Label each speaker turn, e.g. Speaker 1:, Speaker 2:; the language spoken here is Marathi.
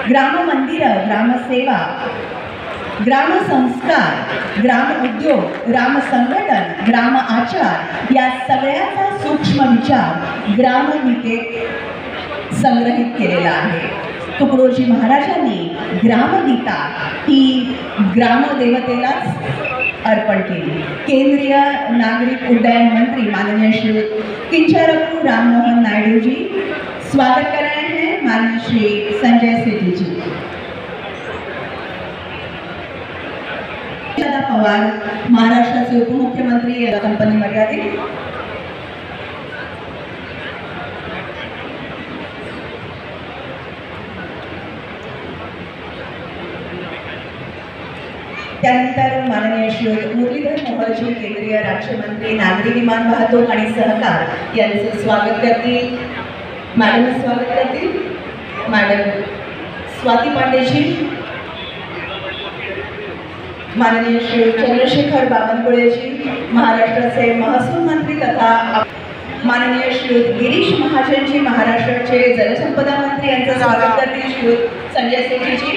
Speaker 1: ग्राम मंदिर, ग्रामसेवा, ग्राम संस्कार, ग्राम उद्योग, ग्राम संघटन, ग्राम आचार या सगळ्याचा सूक्ष्म विचार ग्रामगीतेत संग्रहित केलेला आहे। तुकडोजी महाराजांनी ग्रामगीता ही ग्रामदेवतेलाच अर्पण केली। केंद्रीय नागरिक उड्डयन मंत्री माननीय श्री किंचरप्पू राममोहन नायडू जी स्वागत कर रहे हैं माननीय श्री संजय सेठी जी। पवार महाराष्ट्राचे उपमुख्यमंत्री कंपनी मर्यादित, त्यानंतर माननीय श्री मुरलीधर मोहोळजी केंद्रीय राज्यमंत्री नागरी विमान वाहतूक आणि सहकार यांचे स्वागत करतील। मॅडम स्वागत करतील मॅडम स्वाती पांडेजी, माननीय श्री चंद्रशेखर बावनकुळेजी महाराष्ट्राचे महसूल मंत्री तथा माननीय श्री गिरीश महाजनजी महाराष्ट्राचे जलसंपदा मंत्री यांचं स्वागत करतील श्री संजय सेठीजी।